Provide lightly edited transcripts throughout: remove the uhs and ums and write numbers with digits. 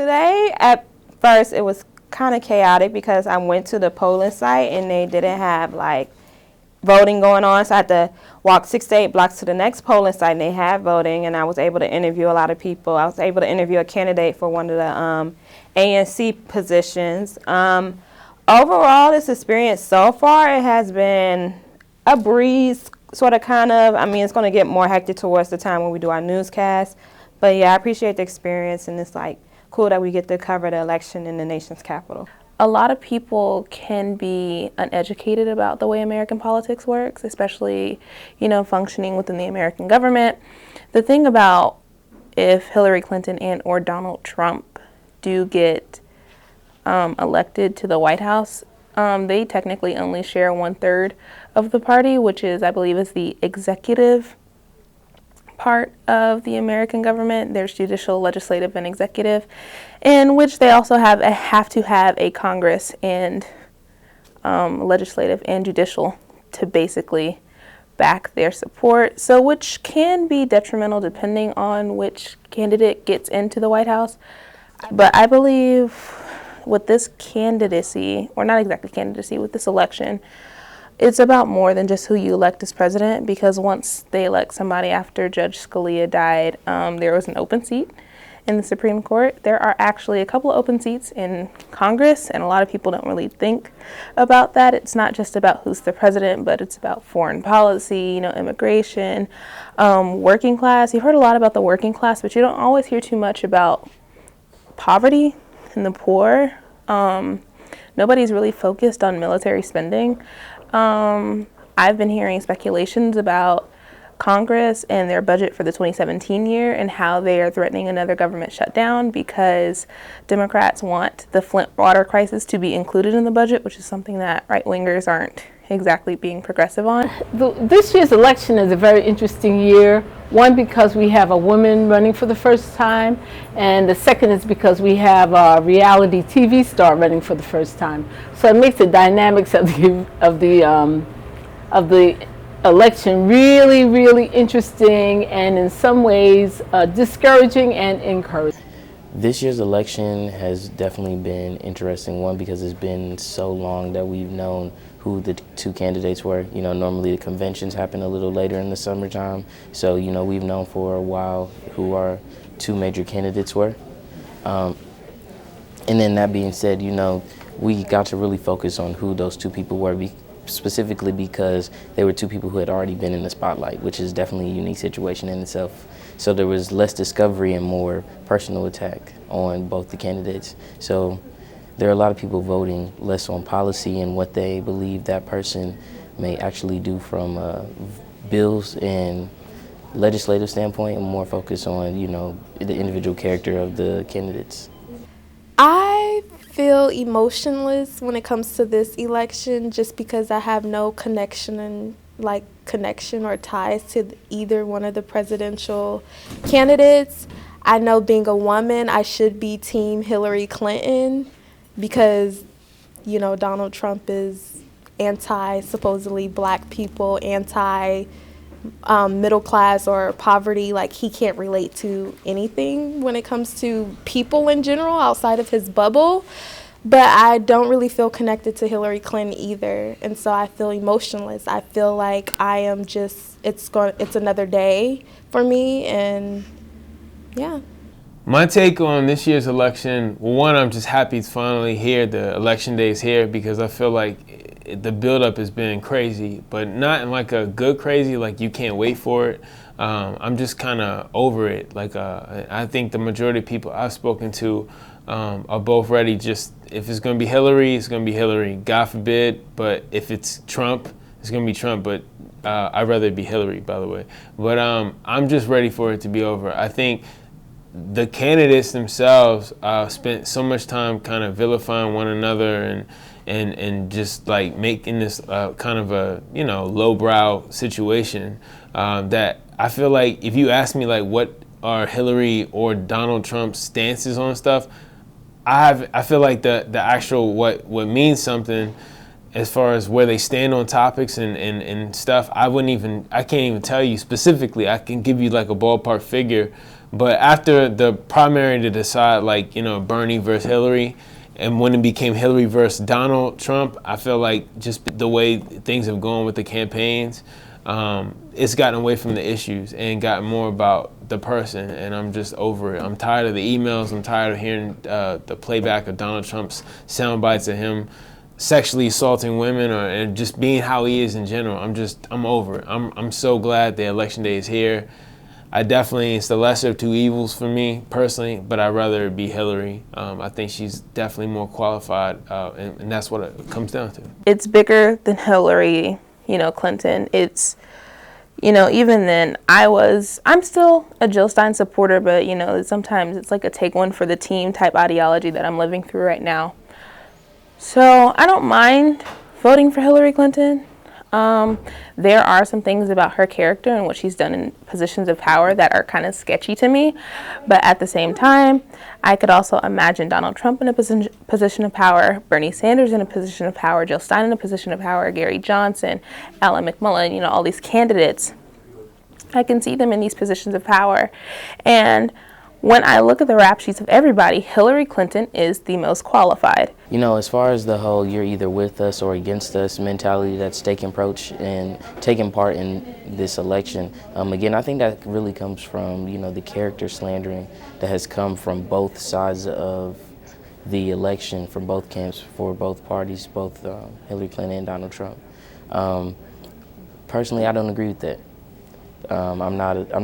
Today, at first, it was kind of chaotic because I went to the polling site and they didn't have like voting going on, so I had to walk 6 to 8 blocks to the next polling site and they had voting, and I was able to interview a lot of people. I was able to interview a candidate for one of the ANC positions. Overall, this experience so far, it has been a breeze, sort of, kind of. I mean, it's going to get more hectic towards the time when we do our newscast, but yeah, I appreciate the experience, and it's like cool that we get to cover the election in the nation's capital. A lot of people can be uneducated about the way American politics works, especially, functioning within the American government. The thing about if Hillary Clinton and or Donald Trump do get elected to the White House, they technically only share 1/3 of the party, which is, I believe, is the executive part of the American government. There's judicial, legislative, and executive, in which they also have to have a Congress and legislative and judicial to basically back their support. So which can be detrimental depending on which candidate gets into the White House. But I believe with this candidacy, or not exactly candidacy, with this election, it's about more than just who you elect as president, because once they elect somebody after Judge Scalia died, there was an open seat in the Supreme Court. There are actually a couple of open seats in Congress, and a lot of people don't really think about that. It's not just about who's the president, but it's about foreign policy, immigration, working class. You've heard a lot about the working class, but you don't always hear too much about poverty and the poor. Nobody's really focused on military spending. I've been hearing speculations about Congress and their budget for the 2017 year and how they are threatening another government shutdown because Democrats want the Flint water crisis to be included in the budget, which is something that right-wingers aren't exactly being progressive on. This year's election is a very interesting year. One, because we have a woman running for the first time, and the second is because we have a reality TV star running for the first time. So it makes the dynamics of the election really, really interesting, and in some ways discouraging and encouraging. This year's election has definitely been interesting, one, because it's been so long that we've known who the two candidates were. Normally the conventions happen a little later in the summertime, so we've known for a while who our two major candidates were. And then that being said, we got to really focus on who those two people were, specifically because they were two people who had already been in the spotlight, which is definitely a unique situation in itself. So there was less discovery and more personal attack on both the candidates. So there are a lot of people voting less on policy and what they believe that person may actually do from bills and legislative standpoint, and more focus on, the individual character of the candidates. I feel emotionless when it comes to this election just because I have no connection or ties to either one of the presidential candidates. I know, being a woman, I should be team Hillary Clinton because, Donald Trump is anti, supposedly, black people, anti middle class or poverty. Like, he can't relate to anything when it comes to people in general outside of his bubble. But I don't really feel connected to Hillary Clinton either, and so I feel emotionless. I feel like I am just, it's another day for me, and yeah. My take on this year's election, well, one, I'm just happy it's finally here. The election day is here, because I feel like the buildup has been crazy, but not in like a good crazy, like you can't wait for it. I'm just kind of over it. I think the majority of people I've spoken to are both ready. Just, if it's going to be Hillary, it's going to be Hillary. God forbid, but if it's Trump, it's going to be Trump. But I'd rather it be Hillary, by the way. But I'm just ready for it to be over. I think the candidates themselves spent so much time kind of vilifying one another and just like making this kind of a lowbrow situation that I feel like if you ask me like what are Hillary or Donald Trump's stances on stuff, I feel like the actual what means something as far as where they stand on topics and stuff, I can't even tell you specifically. I can give you like a ballpark figure, but after the primary to decide, like, Bernie versus Hillary, and when it became Hillary versus Donald Trump, I feel like just the way things have gone with the campaigns, it's gotten away from the issues and gotten more about the person, and I'm just over it. I'm tired of the emails. I'm tired of hearing the playback of Donald Trump's sound bites of him sexually assaulting women and just being how he is in general. I'm over it. I'm so glad the election day is here. It's the lesser of two evils for me personally, but I'd rather it be Hillary. I think she's definitely more qualified, and that's what it comes down to. It's bigger than Hillary, Clinton. It's, even then, I'm still a Jill Stein supporter, but, sometimes it's like a take one for the team type ideology that I'm living through right now. So I don't mind voting for Hillary Clinton. There are some things about her character and what she's done in positions of power that are kind of sketchy to me. But at the same time, I could also imagine Donald Trump in a position of power, Bernie Sanders in a position of power, Jill Stein in a position of power, Gary Johnson, Ellen McMullen, all these candidates. I can see them in these positions of power. And when I look at the rap sheets of everybody, Hillary Clinton is the most qualified. As far as the whole you're either with us or against us mentality that's taking part in this election, again, I think that really comes from, the character slandering that has come from both sides of the election, from both camps, for both parties, both Hillary Clinton and Donald Trump. Personally, I don't agree with that. I'm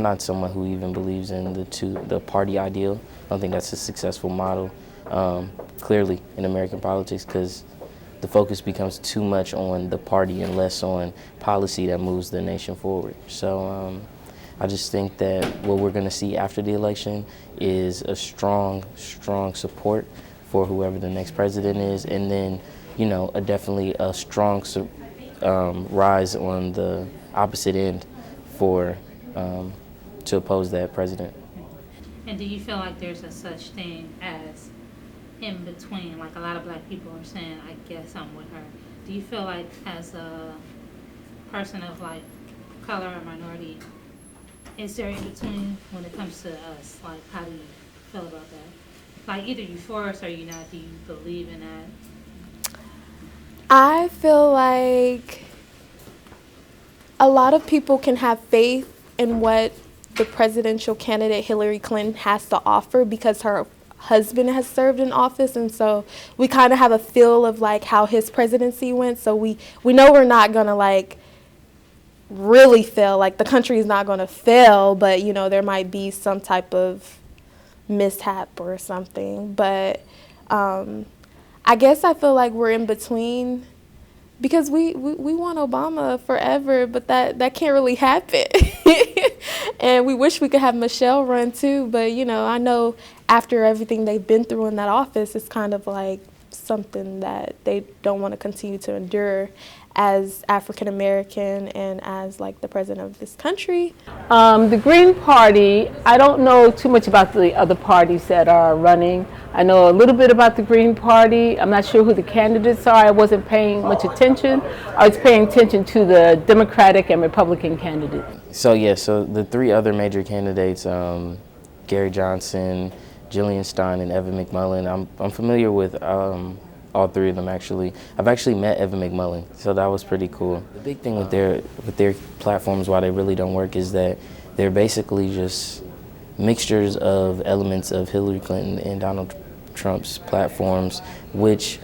not someone who even believes in the party ideal. I don't think that's a successful model, clearly, in American politics, because the focus becomes too much on the party and less on policy that moves the nation forward. So I just think that what we're going to see after the election is a strong support for whoever the next president is, and then, definitely a strong rise on the opposite end to oppose that president. And do you feel like there's a such thing as in between? Like a lot of black people are saying, I guess I'm with her. Do you feel like as a person of like color or minority, is there in between when it comes to us? Like, how do you feel about that? Like, either you for us or you not. Do you believe in that? I feel like a lot of people can have faith in what the presidential candidate Hillary Clinton has to offer because her husband has served in office, and so we kind of have a feel of like how his presidency went. So we know we're not gonna like really fail. Like the country is not gonna fail, but there might be some type of mishap or something. But I guess I feel like we're in between. Because we want Obama forever, but that can't really happen. And we wish we could have Michelle run too, but I know after everything they've been through in that office, it's kind of like something that they don't want to continue to endure as African American and as like the president of this country. The Green Party, I don't know too much about the other parties that are running. I know a little bit about the Green Party. I'm not sure who the candidates are. I wasn't paying much attention. I was paying attention to the Democratic and Republican candidates. So the three other major candidates, Gary Johnson, Jillian Stein, and Evan McMullen, I'm familiar with all three of them actually. I've actually met Evan McMullen, so that was pretty cool. The big thing with their platforms, why they really don't work, is that they're basically just mixtures of elements of Hillary Clinton and Donald Trump's platforms, which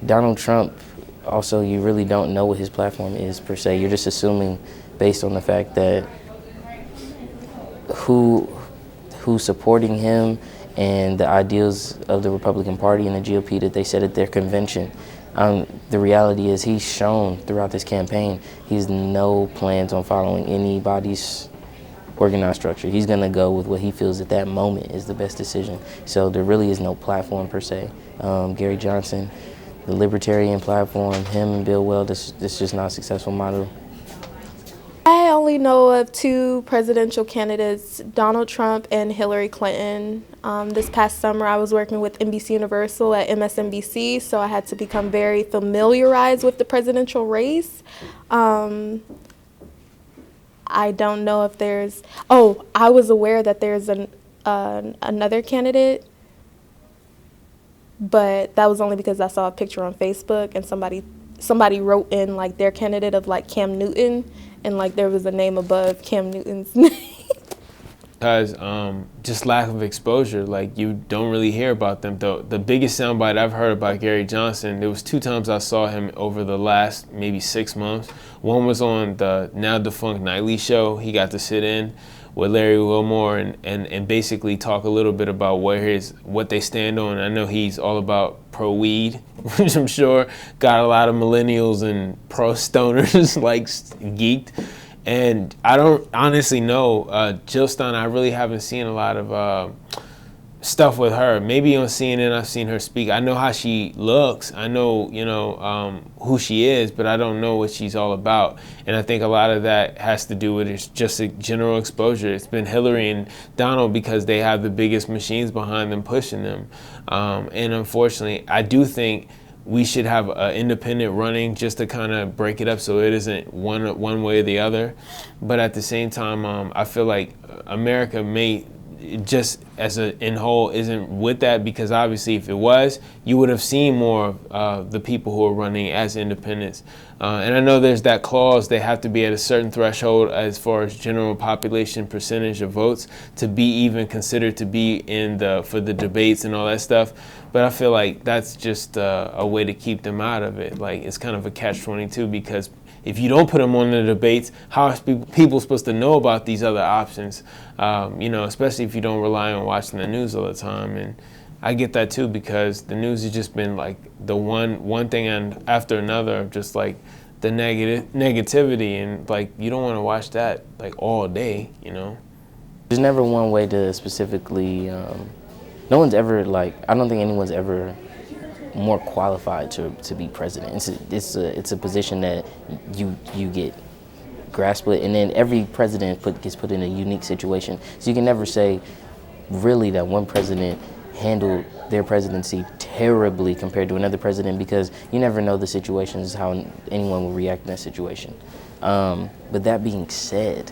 Donald Trump, also, you really don't know what his platform is per se. You're just assuming based on the fact that who's supporting him and the ideals of the Republican Party and the GOP that they said at their convention. The reality is he's shown throughout this campaign he has no plans on following anybody's organized structure. He's going to go with what he feels at that moment is the best decision. So there really is no platform per se. Gary Johnson, the Libertarian platform, him and Bill Weld, this is just not a successful model. I only know of two presidential candidates, Donald Trump and Hillary Clinton. This past summer, I was working with NBC Universal at MSNBC, so I had to become very familiarized with the presidential race. I don't know if there's, I was aware that there's another candidate, but that was only because I saw a picture on Facebook and somebody wrote in like their candidate of like Cam Newton, and like there was a name above Cam Newton's name. Because just lack of exposure, like you don't really hear about them. The biggest soundbite I've heard about Gary Johnson, there was 2 times I saw him over the last maybe 6 months. One was on the now defunct Nightly Show. He got to sit in with Larry Wilmore and basically talk a little bit about what they stand on. I know he's all about pro-weed, which I'm sure got a lot of millennials and pro-stoners like geeked. And I don't honestly know, Jill Stein, I really haven't seen a lot of stuff with her. Maybe on CNN I've seen her speak. I know how she looks. I know, who she is, but I don't know what she's all about. And I think a lot of that has to do with just a general exposure. It's been Hillary and Donald because they have the biggest machines behind them pushing them. And unfortunately, I do think we should have an independent running just to kind of break it up so it isn't one way or the other. But at the same time, I feel like America may just as in whole isn't with that, because obviously if it was, you would have seen more of the people who are running as independents. And I know there's that clause, they have to be at a certain threshold as far as general population percentage of votes to be even considered to be for the debates and all that stuff. But I feel like that's just a way to keep them out of it. Like it's kind of a catch-22, because if you don't put them on the debates, how are people supposed to know about these other options? Especially if you don't rely on watching the news all the time. And I get that too, because the news has just been like the one thing and after another of just like the negativity, and like you don't want to watch that like all day, There's never one way to specifically. No one's ever I don't think anyone's ever more qualified to be president. It's a position that you get grasped with, and then every president gets put in a unique situation. So you can never say really that one president handled their presidency terribly compared to another president, because you never know the situations, how anyone will react in that situation. But that being said,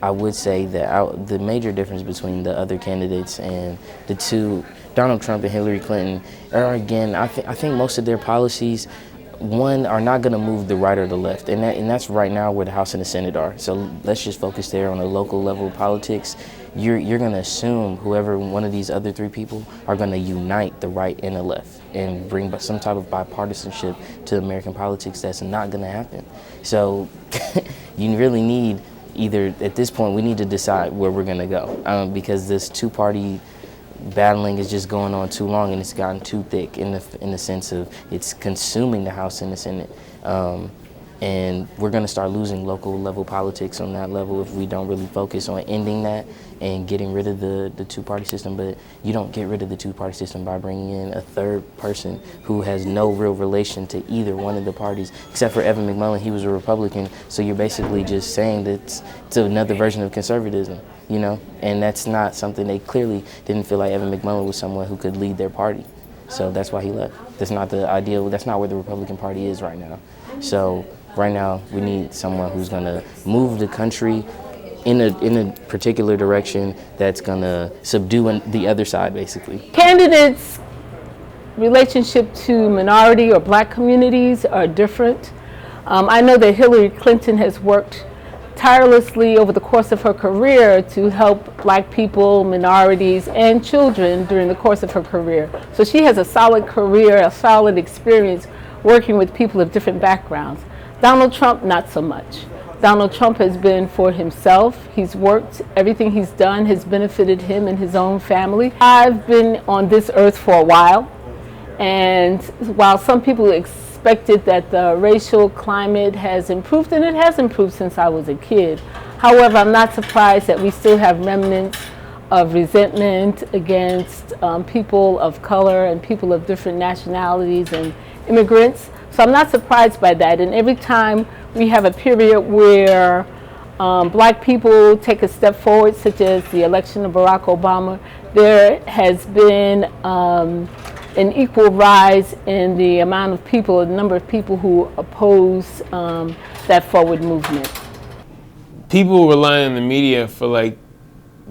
I would say that the major difference between the other candidates and the two, Donald Trump and Hillary Clinton, are again, I think most of their policies, one, are not going to move the right or the left, and that's right now where the House and the Senate are. So let's just focus there on the local level of politics. You're going to assume whoever one of these other 3 people are going to unite the right and the left and bring some type of bipartisanship to American politics. That's not going to happen. So you really need either, at this point, we need to decide where we're going to go, because this 2-party battling is just going on too long, and it's gotten too thick in the sense of it's consuming the House and the Senate. And we're going to start losing local level politics on that level if we don't really focus on ending that and getting rid of the 2-party system. But you don't get rid of the 2-party system by bringing in a third person who has no real relation to either one of the parties, except for Evan McMullin. He was a Republican, so you're basically just saying that it's another version of conservatism, and that's not something. They clearly didn't feel like Evan McMullin was someone who could lead their party, so that's why he left. That's not the ideal. That's not where the Republican Party is right now. So right now, we need someone who's going to move the country in a particular direction that's going to subdue the other side, basically. Candidates' relationship to minority or black communities are different. I know that Hillary Clinton has worked tirelessly over the course of her career to help black people, minorities, and children during the course of her career. So she has a solid career, a solid experience working with people of different backgrounds. Donald Trump, not so much. Donald Trump has been for himself. He's worked, everything he's done has benefited him and his own family. I've been on this earth for a while, and while some people expected that the racial climate has improved, and it has improved since I was a kid. However, I'm not surprised that we still have remnants of resentment against people of color and people of different nationalities and immigrants. So I'm not surprised by that. And every time we have a period where Black people take a step forward, such as the election of Barack Obama, there has been an equal rise in the amount of people, the number of people who oppose that forward movement. People rely on the media for like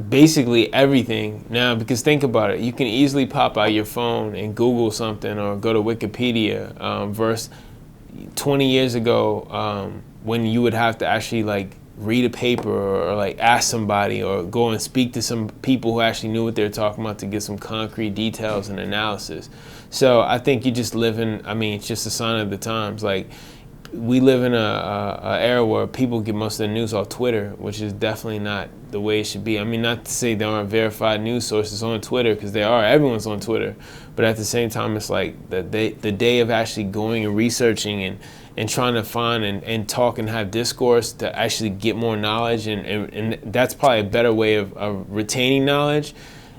basically everything now, because think about it, you can easily pop out your phone and Google something or go to Wikipedia versus 20 years ago when you would have to actually like read a paper or like ask somebody or go and speak to some people who actually knew what they were talking about to get some concrete details and analysis. So I think you just live in, I mean, it's just a sign of the times. Like, we live in a era where people get most of the news off Twitter, which is definitely not the way it should be. I mean, not to say there aren't verified news sources on Twitter, because there are. Everyone's on Twitter. But at the same time, it's like the day of actually going and researching and trying to find and talk and have discourse to actually get more knowledge, and that's probably a better way of retaining knowledge,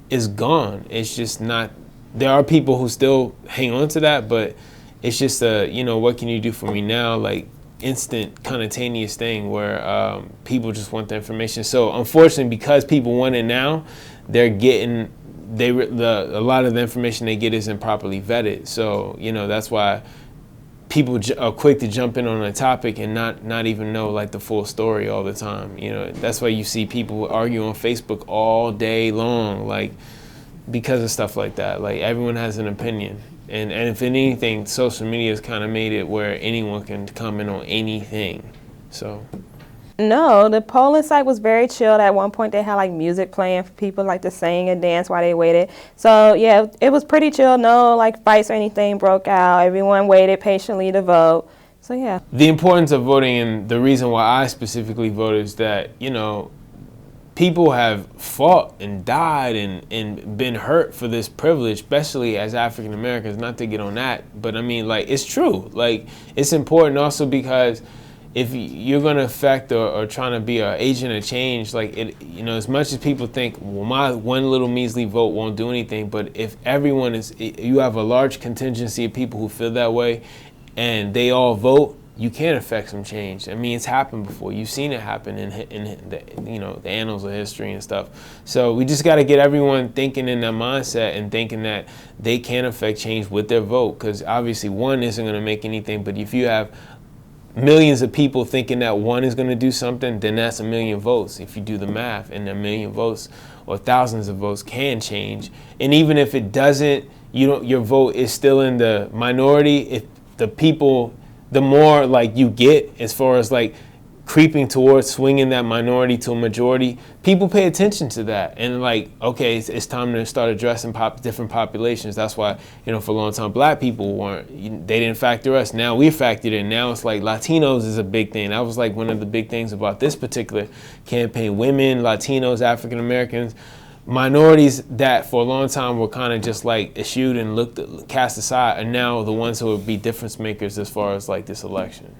is gone. It's just not. There are people who still hang on to that, but it's just what can you do for me now? Like instant, contaneous thing where people just want the information. So unfortunately, because people want it now, they're getting a lot of the information they get isn't properly vetted. So that's why people are quick to jump in on a topic and not even know like the full story all the time. That's why you see people argue on Facebook all day long, like because of stuff like that. Like everyone has an opinion. And if anything, social media has kind of made it where anyone can comment on anything. So. No, the polling site was very chilled. At one point, they had like music playing for people like to sing and dance while they waited. So yeah, it was pretty chill. No like fights or anything broke out. Everyone waited patiently to vote. So yeah. The importance of voting, and the reason why I specifically voted, is that people have fought and died and been hurt for this privilege, especially as African Americans. Not to get on that, but I mean, like, it's true. Like, it's important also because if you're going to affect or trying to be an agent of change, like, as much as people think, well, my one little measly vote won't do anything, but if you have a large contingency of people who feel that way and they all vote, you can affect some change. I mean, it's happened before. You've seen it happen in the annals of history and stuff. So we just got to get everyone thinking in that mindset and thinking that they can affect change with their vote, because obviously one isn't going to make anything. But if you have millions of people thinking that one is going to do something, then that's 1 million votes. If you do the math, and 1 million votes or thousands of votes can change. And even if it doesn't, your vote is still in the minority. If the more like you get as far as like creeping towards swinging that minority to a majority, people pay attention to that. And like, okay, it's time to start addressing different populations. That's why, for a long time, Black people they didn't factor us. Now we factored in. Now it's like Latinos is a big thing. That was like one of the big things about this particular campaign. Women, Latinos, African Americans, minorities that for a long time were kind of just like eschewed and cast aside, are now the ones who would be difference makers as far as like this election.